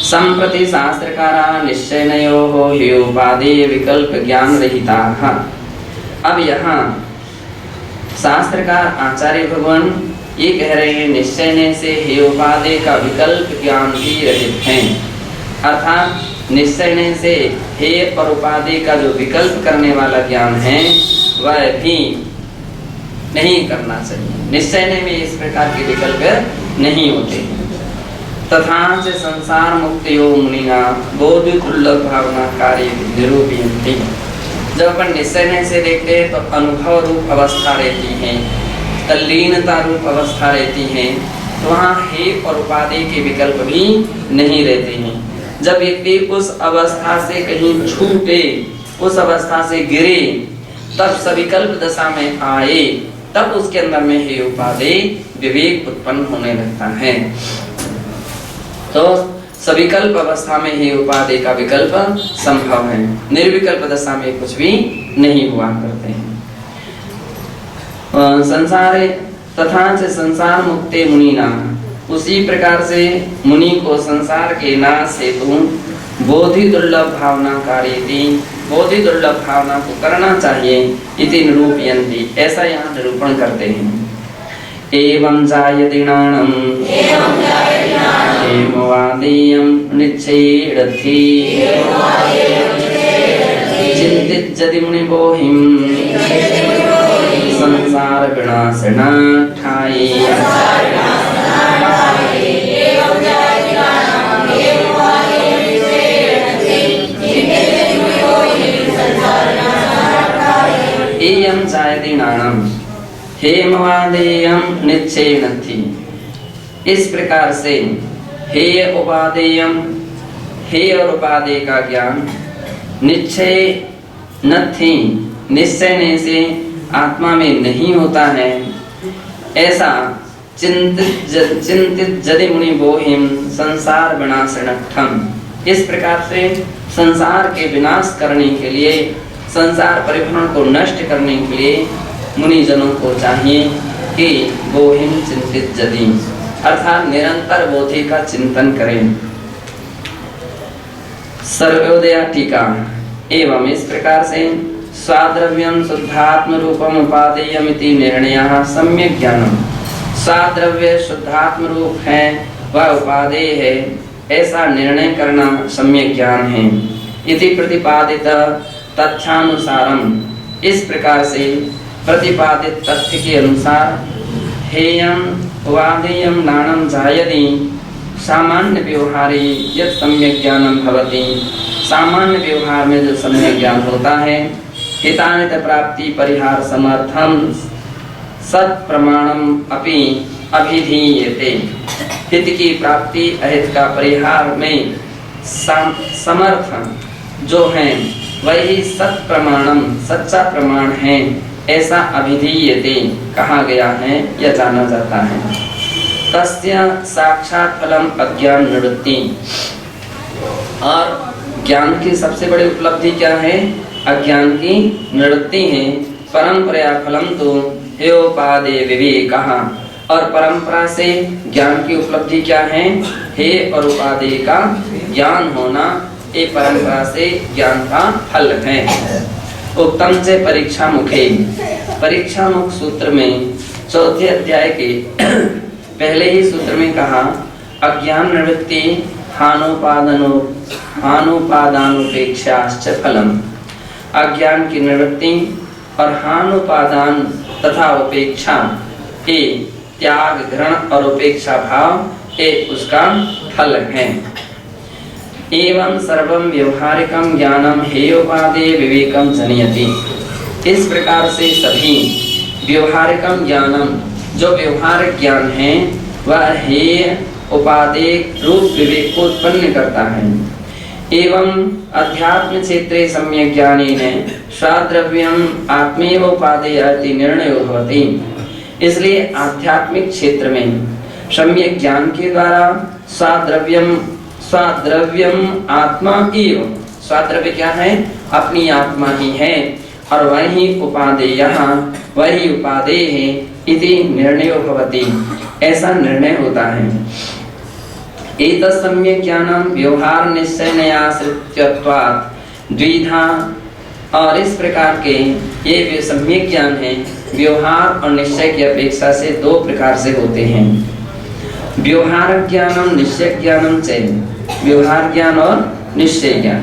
संप्रति शास्त्रकारा निश्चयनयोः हि उपादेय विकल्प ज्ञान रहिताः। अब यहाँ शास्त्रकार आचार्य भगवान ये कह रहे हैं निश्चय से हे उपादेय का विकल्प ज्ञान भी रहित हैं, अर्थात निश्चय से हे और उपादेय का जो विकल्प करने वाला ज्ञान है वह भी नहीं करना चाहिए। निश्चय में इस प्रकार के विकल्प नहीं होते। तथा से संसार मुक्तियो मुनिना बोधि दुर्लभ भावना कार्य निरूपयन्ति। जब अपन निश्चय से देखते हैं तो अनुभव रूप अवस्था रहती है, तल्लीनता रूप अवस्था रहती है, तो वहाँ हे और उपादेय के विकल्प भी नहीं रहते हैं। जब व्यक्ति उस अवस्था से कहीं छूटे, उस अवस्था से गिरे, तब सविकल्प दशा में आए, तब उसके अंदर में हे उपादेय विवेक उत्पन्न होने लगता है। तो सविकल्प अवस्था में ही उपादेय का विकल्प संभव है, निर्विकल्प दशा में कुछ भी नहीं हुआ करते हैं। संसारे तथा से संसार मुक्ते मुनिना, उसी प्रकार से मुनि को संसार के नाश हेतु बोधि दुर्लभ भावना कार्यति, बोधि दुर्लभ भावना को करना चाहिए इति निरूपयन्ति, ऐसा यहाँ निरूपण करते हैं। एवं जायदिनानं हेमवादेयं निच्छेदति चिन्तित जदि मुनिबोहिं संसार विनाशनाठाय। एयं जायदिनानं हेमवादेयं निच्छेदति, इस प्रकार से हे उपादेयम, हे और उपादेय का ज्ञान निश्चय नथि, निश्चय से आत्मा में नहीं होता है, ऐसा चिंतित जदि मुनि बोहिम संसार विनाशनठम, इस प्रकार से संसार के विनाश करने के लिए, संसार परिभ्रमण को नष्ट करने के लिए मुनि जनों को चाहिए कि बोहिम चिंतित जदि, अर्थात निरंतर बोधि का चिंतन करें। सर्वोदया टीका। एवं इस प्रकार से स्वाद्रव्यम शुद्धात्म रूपम उपादेयम इति निर्णयः सम्यक ज्ञानम, स्वाद्रव्य शुद्धात्म रूप है वह उपादेय है, ऐसा निर्णय करना सम्यक ज्ञान है। इति प्रतिपादित तथ्यानुसारम, इस प्रकार से प्रतिपादित तथ्य के अनुसार हेयम उपादेयम नाणं जायति सामान्य व्यवहारे यत् सम्यक ज्ञानम भवति, सामान्य व्यवहार में जो सम्यक ज्ञान होता है, हितानित प्राप्ति परिहार समर्थम सत् प्रमाणम अपि अभिधीयते, हित की प्राप्ति अहित का परिहार में समर्थ जो है वही सत् प्रमाणम सच्चा प्रमाण है, ऐसा अभिधीयते कहा गया है या जाना जाता है। तस्य साक्षात फलम अज्ञान निवृत्ति, और ज्ञान की सबसे बड़ी उपलब्धि क्या है? अज्ञान की निवृत्ति है। परंपरा फलम तो हेयोपादेय विवेकः, और परंपरा से ज्ञान की उपलब्धि क्या है? हे और उपादेय का ज्ञान होना, ये परंपरा से ज्ञान का फल है। उत्तम से परीक्षा मुखे, परीक्षा मुख सूत्र में चौथे अध्याय के पहले ही सूत्र में कहा अज्ञान निवृत्ति हानुपादानुपेक्षाश्च फलम, अज्ञान की निवृत्ति और हानुपादान तथा उपेक्षा, ये त्याग ग्रहण और उपेक्षा भाव ये उसका फल है। एवं सर्वं व्यवहारिकं ज्ञानम हेयोपादेय विवेकम जनयति, इस प्रकार से सभी व्यवहारिकम ज्ञानम, जो व्यवहारिक ज्ञान है वह हेय उपादेय रूप विवेक को उत्पन्न करता है। एवं अध्यात्म क्षेत्रे सम्यक ज्ञानेन स्वाद्रव्यम आत्मेव उपादेय इति निर्णयो भवति, इसलिए आध्यात्मिक क्षेत्र में सम्यक ज्ञान के द्वारा स्वाद्रव्यम आत्मा एव, स्वाद्रव्य क्या है? अपनी आत्मा ही है, और वही उपादेय, वही उपादेय है, इति निर्णयो भवति, ऐसा निर्णय होता है। एतत् सम्यक् ज्ञानं व्यवहार निश्चय न्यायाश्रित्यत्वात् द्विधा। और इस प्रकार के ये सम्यक ज्ञान है व्यवहार और निश्चय की अपेक्षा से दो प्रकार से होते हैं। व्यवहार ज्ञानम निश्चय ज्ञानम च, व्यवहार ज्ञान और निश्चय ज्ञान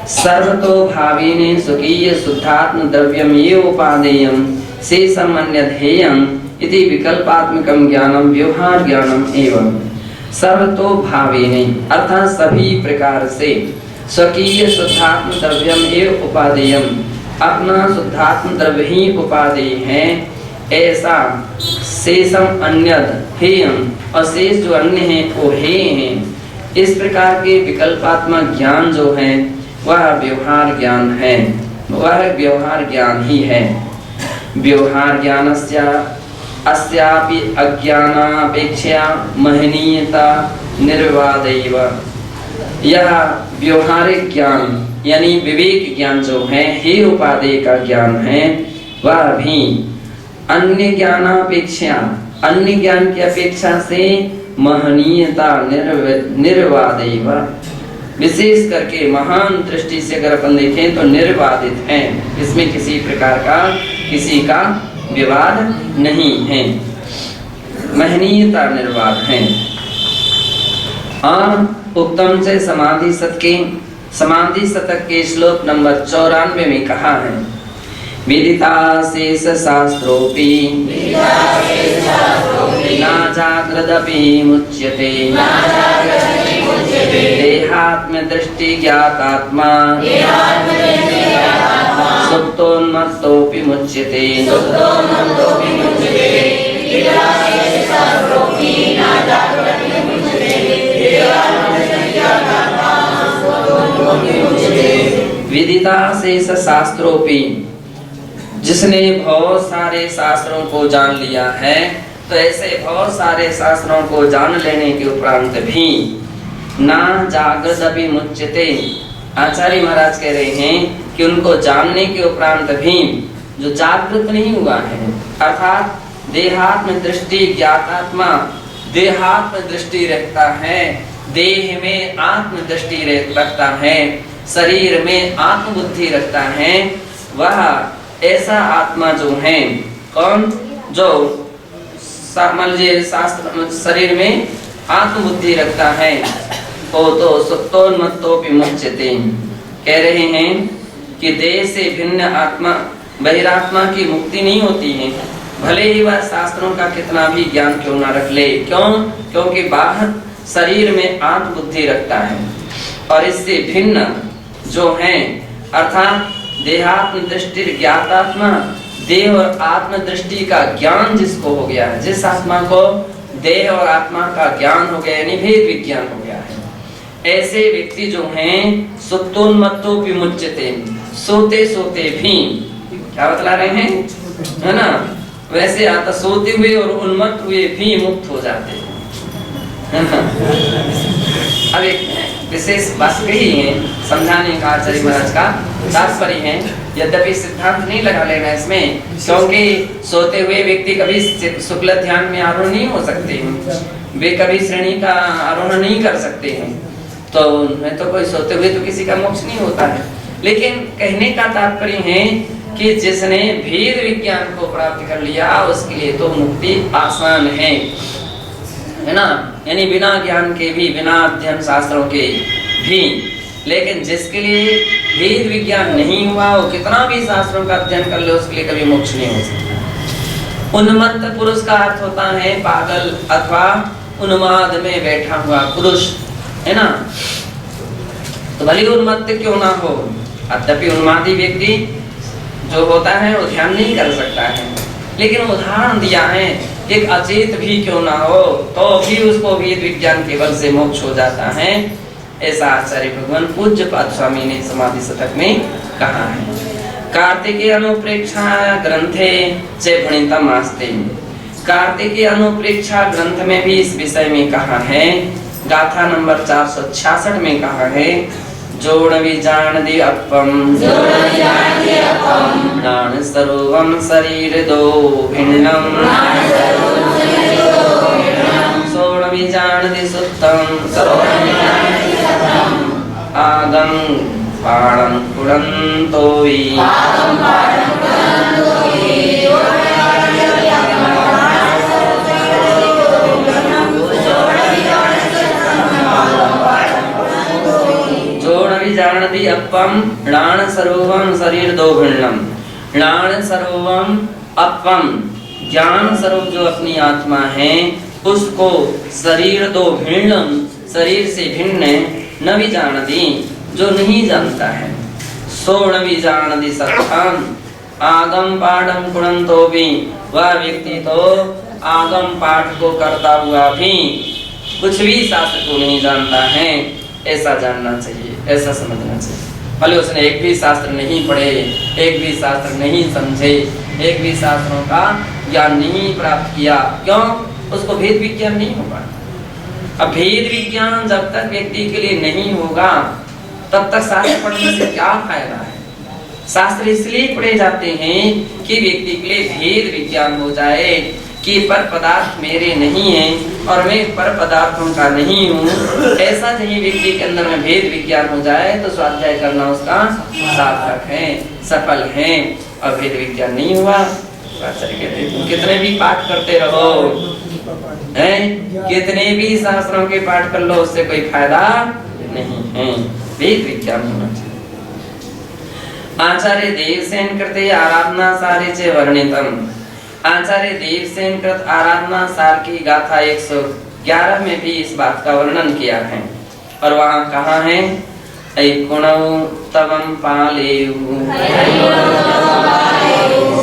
सर्वतो भावेन स्वकीय शुद्धात्म द्रव्यम ये उपादेयम शेषम अन्यधेयम इति विकल्पात्मकम ज्ञानम व्यवहार ज्ञानम एवं। सर्वतो भावेन अर्थात सभी प्रकार से स्वकीय शुद्धात्म द्रव्यम एव उपादेयम, अपना शुद्धात्म द्रव्य ही उपादेय है ऐसा। शेषम अन्यद हेयम, और शेष जो अन्य है वो हे हैं। इस प्रकार के विकल्पात्मक ज्ञान जो है वह व्यवहार ज्ञान है, वह व्यवहार ज्ञान ही है। व्यवहार ज्ञानस्य अस्यापि अज्ञानापेक्षया महनीयता निर्वादैव। यह व्यवहारिक ज्ञान यानी विवेक ज्ञान जो है हे उपादेय का ज्ञान है, वह भी अन्य ज्ञानापेक्षा, अन्य ज्ञान की अपेक्षा से महनीयता निर्वादैव, विशेष करके महान दृष्टि से अगर अपन देखें तो निर्वादित है। इसमें किसी प्रकार का किसी का विवाद नहीं है, महनीयता निर्वाद है। और उत्तम से समाधि शतक के श्लोक नंबर 94 में कहा है विदिता शेष शास्त्रोपि न जाग्रदपि मुच्यते देहात्म दृष्टि ज्ञातात्मा सुप्तोन्मत्तोऽपि मुच्यते। विदिता शेष शास्त्रोपि, जिसने बहुत सारे शास्त्रों को जान लिया है, तो ऐसे बहुत सारे शास्त्रों को जान लेने के उपरांत भी ना जागृत अभी मुच्यते, आचार्य महाराज कह रहे हैं कि उनको जानने के उपरांत भी जो जागृत नहीं हुआ है, अर्थात देहात्म दृष्टि ज्ञातात्मा, देहात्म दृष्टि रखता है, देह में आत्म दृष्टि रखता है, शरीर में आत्म बुद्धि रखता है, वह ऐसा आत्मा जो है कौन, जो शास्त्र शरीर में आत्म बुद्धि रखता है, वो तो सुप्तोन्मत्तोऽपि मुच्यते। कह रहे हैं कि देह से भिन्न आत्मा बहिरात्मा की मुक्ति नहीं होती है, भले ही वह शास्त्रों का कितना भी ज्ञान क्यों ना रख ले। क्यों? क्योंकि बाहर शरीर में आत्म बुद्धि रखता है और इससे भिन्न जो है अर्थात देहात्म दृष्टि ज्ञातात्मा, देह और आत्म दृष्टि का ज्ञान जिसको हो गया है, जिस आत्मा को देह और आत्मा का ज्ञान हो गया यानी भेद विज्ञान हो गया है, ऐसे व्यक्ति जो हैं सुप्तोन्मत्तोऽपि मुच्यते, सोते सोते भी, क्या बतला रहे हैं, है ना, वैसे आता सोते हुए और उन्मत्त हुए भी मुक्त हो जाते हैं। अब एक विशेष बात कही है समझाने का आचार्य महाराज का तात्पर्य है, यद्यपि सिद्धांत नहीं लगा लेना इसमें, क्योंकि सोते हुए व्यक्ति कभी शुक्ल ध्यान में आरोहण नहीं हो सकते हैं, वे कभी श्रेणी का आरोहण नहीं कर सकते हैं, तो मैं तो कोई सोते हुए तो किसी का मोक्ष नहीं होता है। लेकिन कहने का तात्पर्य है कि जिसने भेद विज्ञान को प्राप्त कर लिया उसके लिए तो मुक्ति आसान है ना, यानी बिना ज्ञान के भी, बिना अध्ययन शास्त्रों के भी। लेकिन जिसके लिए भेद विज्ञान नहीं हुआ वो कितना भी शास्त्रों का अध्ययन कर ले उसके लिए कभी मोक्ष नहीं हो सकता। उन्मत्त पुरुष का अर्थ होता है पागल अथवा उन्माद में बैठा हुआ पुरुष, है ना, तो भले उन्मत्त क्यों ना हो, अद्यपि उन्मादी व्यक्ति जो होता है वो ध्यान नहीं कर सकता है, लेकिन उदाहरण दिया है एक अचेत भी क्यों ना हो तो भी उसको वेद विज्ञान के बल से मोक्ष हो जाता है, ऐसा आचार्य भगवान पूज्य पाद स्वामी ने समाधि शतक में कहा है। कार्तिकेय अनुप्रेक्षा ग्रंथे च भणितम् आस्ते, कार्तिकेय अनुप्रेक्षा ग्रंथ में भी इस विषय में कहा है, गाथा नंबर 466 में कहा है, जोड़ विजान दि अपम नान सर्वम शरीर दो भिन्नम सोण सर्वमपि जानति सुत्तम आगं पाणं कुडन्तो वि जानति अपम णाण सर्वम शरीर दो भिन्नम णाण सर्वम अपम ज्ञान स्वरूप जो अपनी आत्मा है उसको शरीर दो भिन्नम शरीर से भिन्न न भी जानती जो नहीं जानता है सो न भी जानती सत्थम आगम पाठम कुणंतो भी वह व्यक्ति तो आगम पाठ को करता हुआ भी कुछ भी शास्त्र को नहीं जानता है ऐसा जानना चाहिए ऐसा समझना चाहिए। भले उसने एक भी शास्त्र नहीं पढ़े एक भी शास्त्र नहीं समझे एक भी शास्त्रों का ज्ञान नहीं प्राप्त किया क्यों उसको भेद विज्ञान नहीं होगा। अब भेद विज्ञान जब तक व्यक्ति के लिए नहीं होगा तब तक शास्त्र पढ़ने से क्या फायदा है। शास्त्र इसलिए पढ़े जाते हैं कि व्यक्ति के लिए भेद विज्ञान हो जाए कि पर पदार्थ मेरे नहीं हैं और मैं पर पदार्थों का नहीं हूँ ऐसा यदि व्यक्ति के अंदर में भेद विज्ञान हो जाए तो स्वाध्याय करना उसका सार्थक है सफल है। और भेद विज्ञान नहीं हुआ तुम कितने भी पाठ करते रहो हैं कितने भी शास्त्रों के पाठ कर लो उससे कोई फायदा नहीं है। भेद विज्ञान होना चाहिए। आचार्य देवसेन कृते आराधना सारे च वर्णितम आचार्य देवसेन कृत आराधना सार की गाथा 111 में भी इस बात का वर्णन किया है और वहाँ कहा है ऐकुणौ तवं पालेयु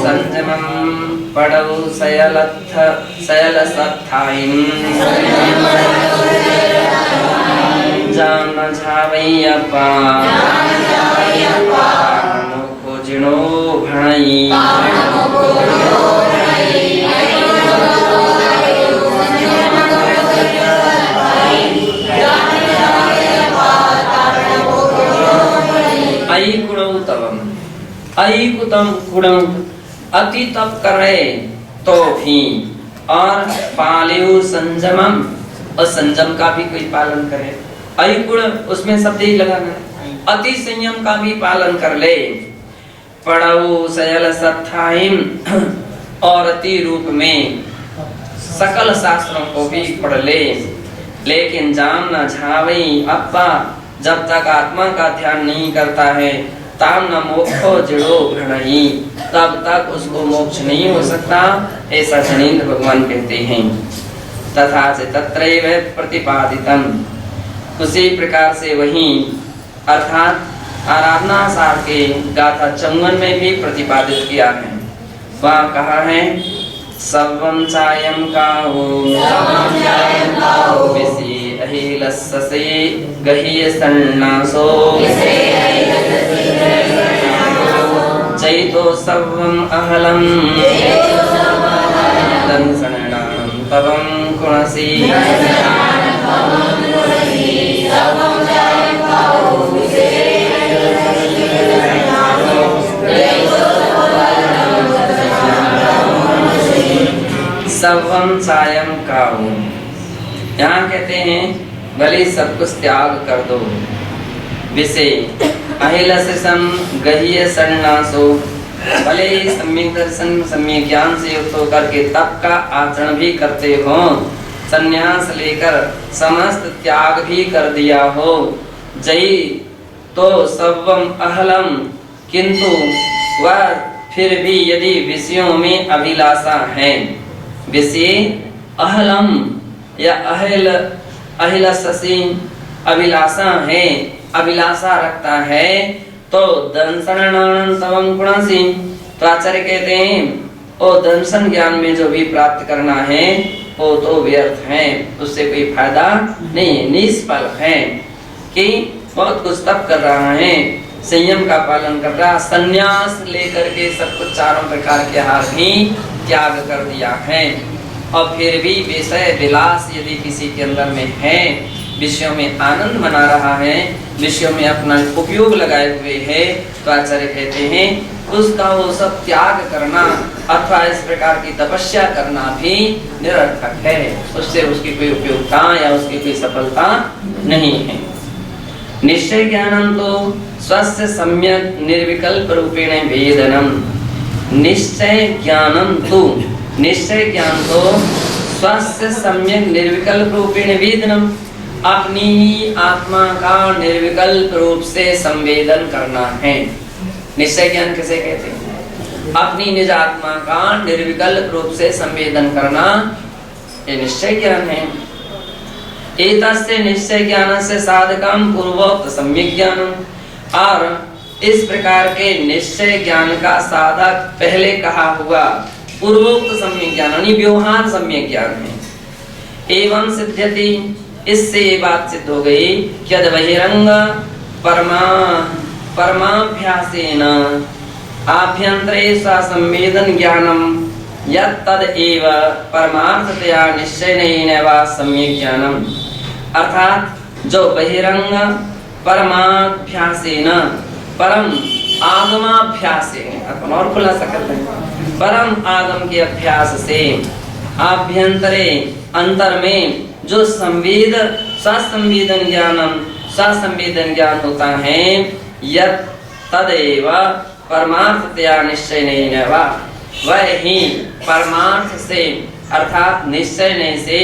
संयमं पडौ शयलसत्थायिं जान झावैयप्पा खोजिणो भणई अति तप करे तो भी और पालेयु संयमम और संयम का भी कोई पालन करे। अयुकुण उसमें शब्द ही लगाना अति संयम का भी पालन कर ले। पढ़ऊ शयल सत्थाइम और अति रूप में सकल शास्त्रों को भी पढ़ ले लेकिन जान न झावई अप्पा जब तक आत्मा का ध्यान नहीं करता है ताम न मोक्षो जड़ो भ्रणई तब तक उसको मोक्ष नहीं हो सकता ऐसा जनीन्द्र भगवान कहते हैं। तथा से तत्रैव प्रतिपादितम उसी प्रकार से वहीं अर्थात आराधना सार के गाथा 54 में भी प्रतिपादित किया है। वहाँ कहा है सर्वं चायं काहो विषि अहिलस्ससे गहीय सन्नासो चैतो सर्वं अहलं दंसनानं तवं कुणसी सर्वं सायं काहू। यहाँ कहते हैं भले सब कुछ त्याग कर दो विषय अहिलसम गहीय सन्नासो भले सम्यक दर्शन सम्यक ज्ञान से युक्त होकर के तप का आचरण भी करते हो संन्यास लेकर समस्त त्याग भी कर दिया हो जय तो सर्वम अहलम किंतु वह फिर भी यदि विषयों में अभिलाषा है विषय अहलम या अहिलससी अभिलाषा है अभिलाषा रखता है तो दंसनानं तवं कुणसी तो आचार्य कहते हैं ओ दंसन ज्ञान में जो भी प्राप्त करना है वो तो व्यर्थ है उससे कोई फायदा नहीं निष्फल है कि बहुत कुछ तप कर रहा है संयम का पालन कर रहा संन्यास लेकर के सब कुछ चारों प्रकार के हार भी त्याग कर दिया है और फिर भी विषय विलास यदि किसी के अंदर में है विषयों में आनंद मना रहा है विषयों में अपना उपयोग लगाए हुए है तो आचार्य कहते हैं उसका वो सब त्याग करना अथवा इस प्रकार की तपस्या करना भी निरर्थक है। उससे उसकी कोई उपयोगिता या उसकी कोई सफलता नहीं है। निश्चय ज्ञानम तो स्वस्य सम्यक निर्विकल्प रूपेण वेदनम। निश्चय ज्ञानम तो, निश्चय ज्ञान तो स्वस्य सम्यक निर्विकल्प रूपेण वेदनम, अपनी ही आत्मा का निर्विकल्प रूप से संवेदन करना है। निश्चय ज्ञान किसे कहते हैं? अपनी निज आत्मा का निर्विकल्प रूप से संवेदन करना, ये निश्चय ज्ञान है। एतस्य निश्चय ज्ञान से साधकम पूर्वोक्त सम्यक ज्ञानम, और इस प्रकार के निश्चय ज्ञान का साधक पहले कहा हुआ पूर्वोक्त सम्यक ज्ञान यानी व्यवहार सम्यक ज्ञान है। एवं सिद्ध्यति, इससे ये बात सिद्ध हो गई कि यद बहिरंग परमाभ्यासेन आभ्यंतरे स्वसंवेदन ज्ञानम यत् तद एव परमार्थतया निश्चयेन वा सम्यक ज्ञानम। अर्थात जो बहिरंग परमाभ्यासेन, परम आगमाभ्यासेन, अपन और खुलासा करते हैं, परम आगम के अभ्यास से आभ्यंतरे अंतर में जो संवेदन ज्ञान होता है, यत् तदेव परमार्थतया निश्चयेन वा, वह ही परमार्थ से अर्थात निश्चय से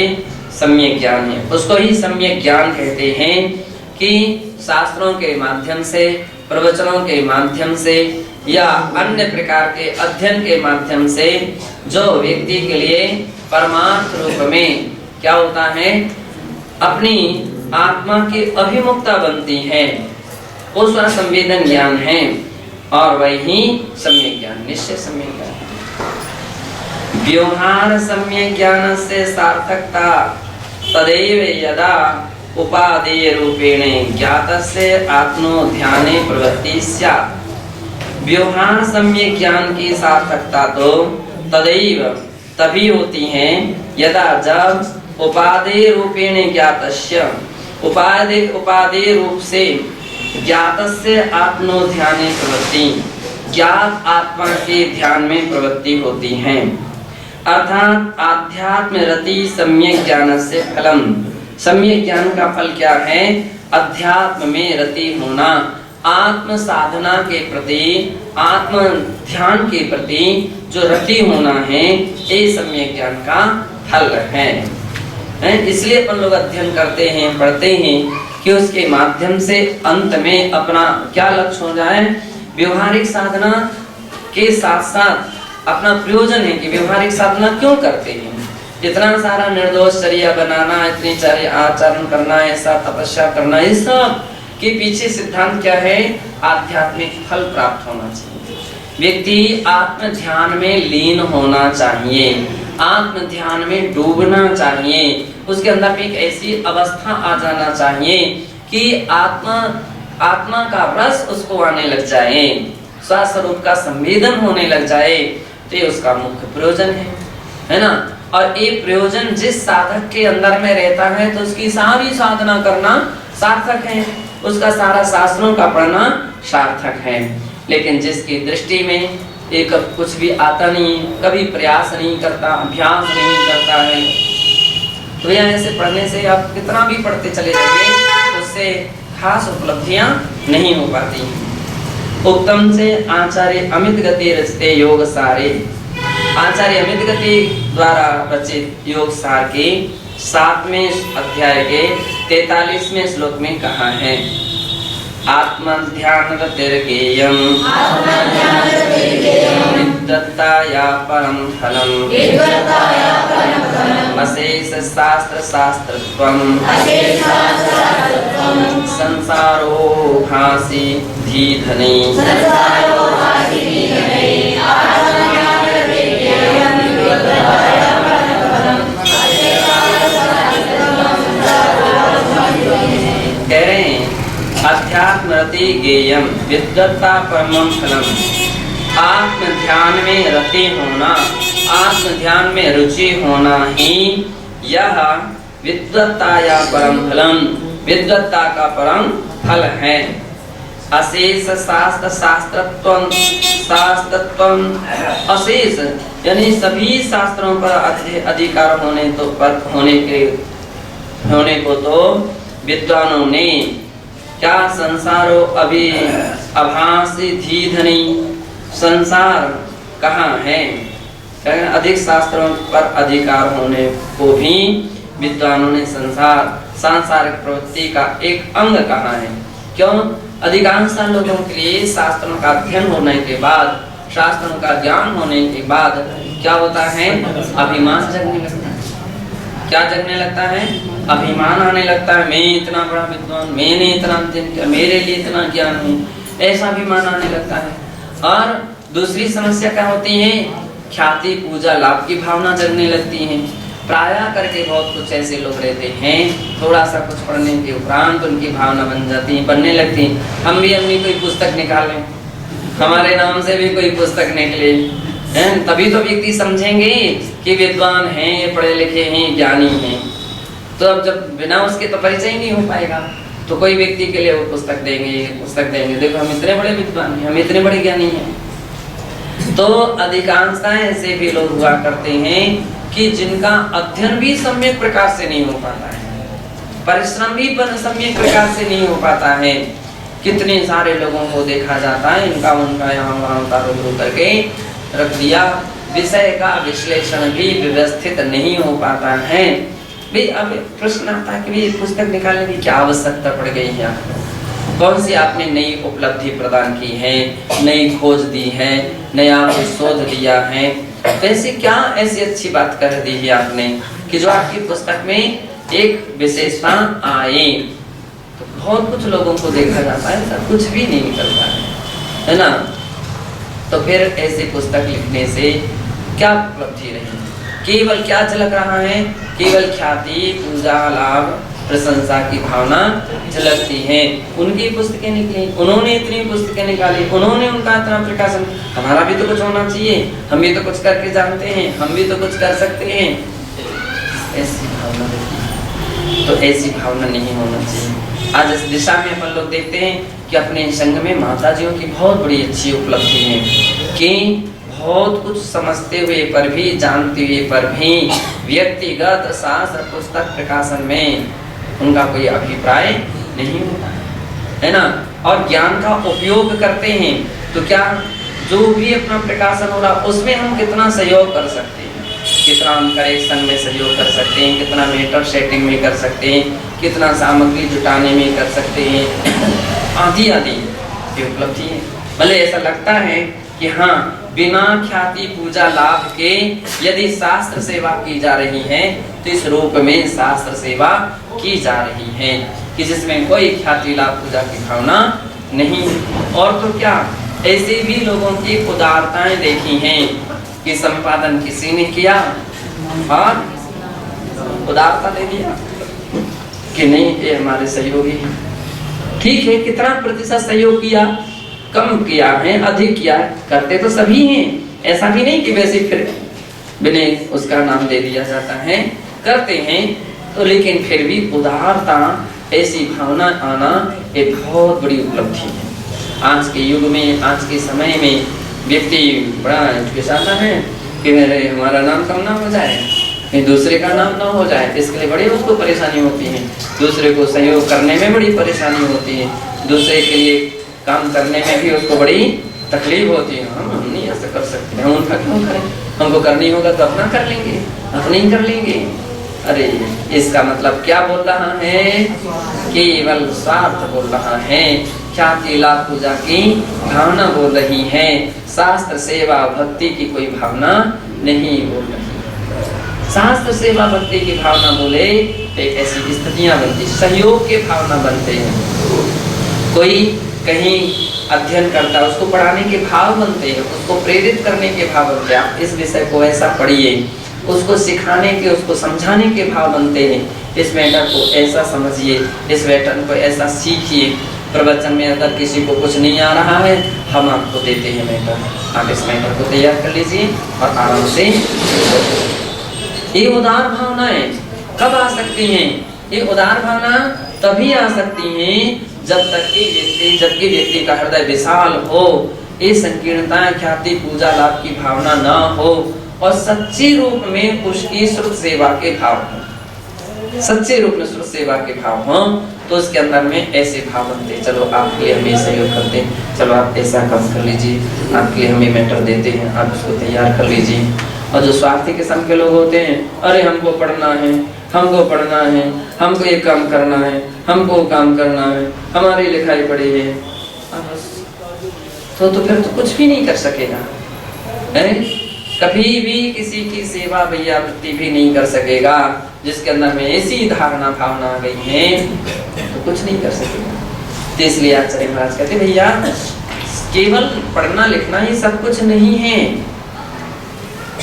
सम्यक ज्ञान है। उसको ही सम्यक ज्ञान कहते हैं कि शास्त्रों के माध्यम से, प्रवचनों के माध्यम से या अन्य प्रकार के अध्ययन के माध्यम से जो व्यक्ति के लिए परमार्थ रूप में क्या होता है, अपनी आत्मा की अभिमुखता बनती है, वो संवेदन ज्ञान है और वही सम्यक ज्ञान, निश्चय सम्यक ज्ञान। व्यवहार सम्यक ज्ञान से सार्थकता तदैव यदा उपादेय रूपेण ज्ञातस्य आत्मो ध्याने प्रवृत्ति स्यात्। व्यवहार सम्यक ज्ञान की सार्थकता तो तदैव तभी होती है यदा जब उपादेय रूपेण ज्ञातस्य, उपादेय रूप से ज्ञातस्य आत्मो ध्याने प्रवृत्ति, ज्ञात आत्मा के ध्यान में प्रवृत्ति होती है। अर्थात आध्यात्म रति सम्यक ज्ञान से फलम, सम्यक ज्ञान का फल क्या है? अध्यात्म में रति होना, आत्म साधना के प्रति, आत्म ध्यान के प्रति जो रति होना है, ये सम्यक ज्ञान का फल है। इसलिए अपन लोग अध्ययन करते हैं, पढ़ते हैं कि उसके माध्यम से अंत में अपना क्या लक्ष्य हो जाए, व्यवहारिक साधना के साथ साथ अपना प्रयोजन है कि व्यवहारिक साधना क्यों करते हैं, इतना सारा निर्दोष चर्या बनाना, इतनी सारी आचरण करना, ऐसा तपस्या करना, इस सब के पीछे सिद्धांत क्या है? आध्यात्मिक फल प्राप्त होना चाहिए। व्यक्ति आत्म ध्यान में लीन होना चाहिए, आत्म ध्यान में डूबना चाहिए, उसके अंदर एक ऐसी अवस्था आ जाना चाहिए कि आत्मा का रस उसको आने लग जाए, स्वस्वरूप का संवेदन होने लग जाए, तो ये उसका मुख्य प्रयोजन है ना। और ये प्रयोजन जिस साधक के अंदर में रहता है तो उसकी सारी साधना करना सार्थक है, उसका सारा शास्त्रों का पढ़ना सार्थक है। लेकिन जिसकी दृष्टि में एक कुछ भी आता नहीं, कभी प्रयास नहीं करता, अभ्यास नहीं करता है, तो यहाँ ऐसे पढ़ने से आप कितना भी पढ़ते चले जाइए, उससे खास उपलब्धियां नहीं हो पाती। उत्तम से आचार्य अमित गति रचते योग सारे, आचार्य अमित गति द्वारा रचित योग सार के 7वें अध्याय के 43वें श्लोक में कहा है, आत्मध्यान रतिर्गेयम् विद्वत्ताया परम फलम् अशेष शास्त्र शास्त्रत्वम् संसारो भासि धीधने। कह रहे हैं अध्यात्म रति गेयम विद्वत्ता परमं फलम, आत्म ध्यान में रति होना, आत्म ध्यान में रुचि होना ही यह विद्वत्ता या परम फलम, विद्वत्ता का परम फल है। अशेष शास्त्र शास्त्रत्वं शास्त्रत्वं अशेष, यानी सभी शास्त्रों पर अधिकार होने को तो विद्वानों ने क्या संसारो अभी अभासी धीधनी, संसार कहाँ है, अधिक शास्त्रों पर अधिकार होने को भी विद्वानों ने सांसारिक प्रवृत्ति का एक अंग कहा है। क्यों? अधिकांश लोगों के लिए शास्त्रों का अध्ययन होने के बाद, शास्त्रों का ज्ञान होने के बाद क्या होता है? अभिमान जगने लगता है। क्या जगने लगता है? अभिमान आने लगता है। मैं इतना बड़ा विद्वान, मैंने इतना अध्ययन किया, मेरे लिए इतना ज्ञान है, ऐसा अभिमान आने लगता है। और दूसरी समस्या क्या होती है? ख्याति पूजा लाभ की भावना जगने लगती है। प्रायः करके बहुत कुछ ऐसे लोग रहते हैं, थोड़ा सा कुछ पढ़ने के उपरांत उनकी भावना बन जाती है, बनने लगती है। हम भी अपनी कोई पुस्तक निकालें, हमारे नाम से भी कोई पुस्तक निकले हैं, तभी तो व्यक्ति समझेंगे कि विद्वान हैं, पढ़े लिखे हैं, ज्ञानी हैं। तो अब जब बिना उसके तो परिचय नहीं हो पाएगा, तो कोई व्यक्ति के लिए वो पुस्तक देंगे, देखो हम इतने बड़े विद्वान हैं, हम इतने बड़े ज्ञानी हैं। तो अधिकांशतः ऐसे भी लोग हुआ करते हैं कि जिनका अध्ययन भी सम्यक प्रकार से नहीं हो पाता है, परिश्रम भी सम्यक प्रकार से नहीं हो पाता है। कितने सारे लोगों को देखा जाता है, इनका उनका यहाँ वहाँ उतार करके रख दिया, विषय का विश्लेषण भी व्यवस्थित नहीं हो पाता है। भाई अब प्रश्न आता है कि पुस्तक निकालने की क्या आवश्यकता पड़ गई है आपको? कौन सी आपने नई उपलब्धि प्रदान की है, नई खोज दी है, नया शोध दिया है, वैसे क्या ऐसी अच्छी बात कर दी है आपने कि जो आपकी पुस्तक में एक विशेषता आए? तो बहुत कुछ लोगों को देखा जाता है ऐसा कुछ भी नहीं निकलता है ना। तो फिर ऐसी पुस्तक लिखने से क्या उपलब्धि रही? केवल क्या झलक रहा है? केवल ख्याति पूजा लाभ प्रशंसा की भावना झलकती है। उनकी पुस्तकें निकली, उन्होंने इतनी पुस्तकें निकाली, उन्होंने उनका इतना प्रकाशन, हमारा भी तो कुछ होना चाहिए, हम भी तो कुछ करके जानते हैं, हम भी तो कुछ कर सकते हैं, ऐसी भावना देखिए। तो ऐसी भावना नहीं होना चाहिए। आज इस दिशा में अपन लोग देखते हैं कि अपने संघ में माताजियों की बहुत बड़ी अच्छी उपलब्धि है कि बहुत कुछ समझते हुए पर भी, जानते हुए पर भी व्यक्तिगत शास्त्र पुस्तक प्रकाशन में उनका कोई अभिप्राय नहीं होता है ना। और ज्ञान का उपयोग करते हैं तो क्या जो भी अपना प्रकाशन हो रहा उसमें हम कितना सहयोग कर सकते हैं, कितना हम करेक्शन में सहयोग कर सकते हैं, कितना मैटर सेटिंग में कर सकते हैं, कितना सामग्री जुटाने में कर सकते हैं, आदि आदि ये उपलब्धि है। भले ऐसा लगता है कि हाँ बिना ख्याति पूजा लाभ के यदि शास्त्र सेवा की जा रही है तो इस रूप में शास्त्र सेवा की जा रही है कि जिसमें कोई ख्याति लाभ पूजा की भावना नहीं। और तो क्या ऐसे भी लोगों की उदारताएं देखी हैं कि संपादन किसी ने किया और उदारता दे दिया कि नहीं ये हमारे सहयोगी हैं। ठीक है, कितना प्रतिशत सहयोग किया, कम किया है, अधिक किया है, करते तो सभी हैं, ऐसा भी नहीं कि वैसे फिर बिना उसका नाम दे दिया जाता है, करते हैं। तो लेकिन फिर भी उदारता ऐसी भावना आना एक बहुत बड़ी उपलब्धि है। आज के युग में, आज के समय में व्यक्ति बड़ा चाहता है कि मेरे हमारा नाम कम ना हो जाए, कहीं दूसरे का नाम ना हो जाए, इसके लिए बड़ी उसको परेशानी होती है। दूसरे को सहयोग करने में बड़ी परेशानी होती है, दूसरे के लिए काम करने में भी उसको बड़ी तकलीफ होती है। हम नहीं ऐसा कर सकते, हम उनका क्यों करें, हमको करनी होगा तो अपना कर लेंगे, अपने ही कर लेंगे। अरे इसका मतलब क्या बोल रहा है? केवल स्वार्थ बोल रहा है, ख्याति लाभ पूजा की भावना बोल रही है, शास्त्र सेवा भक्ति की कोई भावना नहीं बोल रही। शास्त्र सेवा भक्ति की भावना बोले तो ऐसी स्थितियां बनती, सहयोग के भावना बनते हैं। कोई कहीं अध्ययन करता है, उसको पढ़ाने के भाव बनते हैं, उसको प्रेरित करने के भाव बनते हैं, आप इस विषय को ऐसा पढ़िए, उसको सिखाने के, उसको समझाने के भाव बनते हैं, इस मैटर को ऐसा समझिए, इस मैटर को ऐसा सीखिए। प्रवचन में अगर किसी को कुछ नहीं आ रहा है, हम आपको देते हैं मैटर, आप इस मैटर को तैयार कर लीजिए और आराम से। ये उदार भावनाएं कब आ सकती हैं? ये उदार भावना तभी आ सकती हैं जबकि व्यक्ति का हृदय विशाल हो, ये संकीर्णता ख्याति पूजा लाभ की भावना ना हो और सच्चे रूप में उसकी श्रुत सेवा के भाव हो, सच्चे रूप में श्रुत सेवा के भाव हो, तो उसके अंदर में ऐसे भाव बनते, चलो आपके लिए हम ये सहयोग करते हैं, चलो आप ऐसा काम कर लीजिए, आपके लिए हमें मेंटर देते हैं, आप उसको तैयार कर लीजिए। और जो स्वार्थी किस्म के लोग होते हैं, अरे हमको पढ़ना है, हमको पढ़ना है, हमको ये काम करना है, हमको काम करना है, हमारी लिखाई पड़ी है, तो फिर तो कुछ भी नहीं कर सकेगा, है? कभी भी किसी की सेवा भैया वृत्ति भी नहीं कर सकेगा। जिसके अंदर में ऐसी धारणा भावना आ गई है तो कुछ नहीं कर सकेगा। तो इसलिए आचार्य महाराज कहते भैया केवल पढ़ना लिखना ही सब कुछ नहीं है,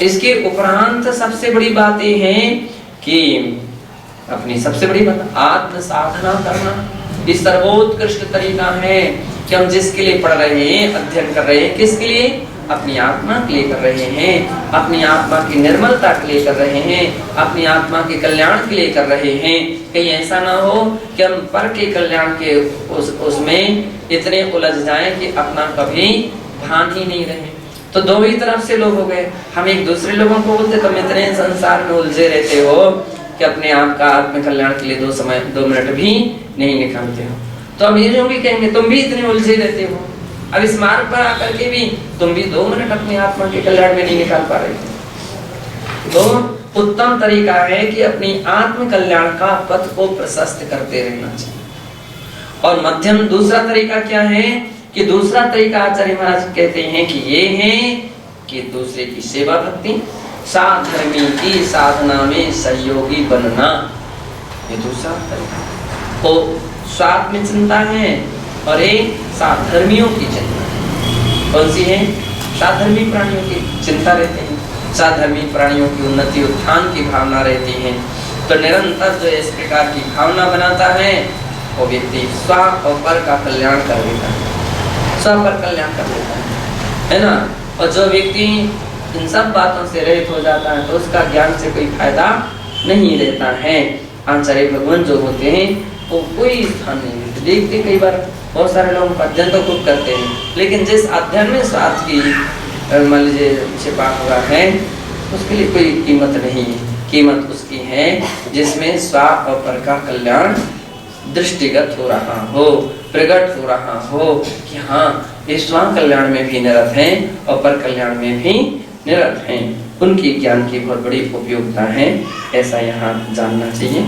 इसके उपरांत सबसे बड़ी बात ये है कि अपनी सबसे बड़ी बात आत्म साधना करना। इस सर्वोत्कृष्ट तरीका है कि हम जिसके लिए पढ़ रहे हैं, अध्ययन कर रहे हैं, किसके लिए? अपनी आत्मा के लिए कर रहे हैं, अपनी आत्मा की निर्मलता के लिए कर रहे हैं, अपनी आत्मा के कल्याण के लिए कर रहे हैं। कहीं ऐसा ना हो कि हम पर के कल्याण के उसमें इतने उलझ जाएं कि अपना कभी भान ही नहीं रहे। तो दो ही तरफ से लोग हो गए। हम एक दूसरे लोगों को बोलते तुम इतने संसार में उलझे रहते हो कि अपने आप का आत्म कल्याण के लिए 2 मिनट भी नहीं निकालते हो। तो अब ये जो भी कहेंगे तुम भी इतने उलझे रहते हो, अब इस मार्ग पर आकर के भी तुम भी 2 मिनट अपनी आत्मा के कल्याण में नहीं निकाल पा रहे हो। तो उत्तम तरीका है कि अपनी आत्म कल्याण का पथ को प्रशस्त करते रहना चाहिए। और मध्यम दूसरा तरीका क्या है कि दूसरा तरीका आचार्य महाराज कहते हैं कि ये है कि दूसरे की सेवा भक्ति, साधर्मी की साधना में सहयोगी बनना, ये दूसरा तरीका। तो स्वार्थ में चिंता है और एक साधर्मियों की चिंता है। कौन सी है? साधर्मी प्राणियों की चिंता रहती है, साधर्मी प्राणियों की उन्नति उत्थान की भावना रहती है। तो निरंतर जो इस प्रकार की भावना बनाता है वो व्यक्ति स्व और पर का कल्याण कर देता है, स्व पर कल्याण कर देता है ना। और जो व्यक्ति इन सब बातों से रहित हो जाता है तो उसका ज्ञान से कोई फायदा नहीं रहता है। आचार्य भगवान जो होते हैं वो कोई स्थान नहीं देते। देखते कई बार बहुत सारे लोग अध्ययन तो खूब करते हैं, लेकिन जिस अध्ययन में स्वार्थ की मान लीजिए छिपा हुआ है उसके लिए कोई कीमत नहीं है। कीमत उसकी है जिसमें स्व और पर का कल्याण दृष्टिगत हो रहा हो, प्रकट हो रहा हो कि हाँ ये स्व कल्याण में भी निरत हैं और पर कल्याण में भी निरत हैं। उनकी ज्ञान की बहुत बड़ी उपयोगिता है, ऐसा यहाँ जानना चाहिए।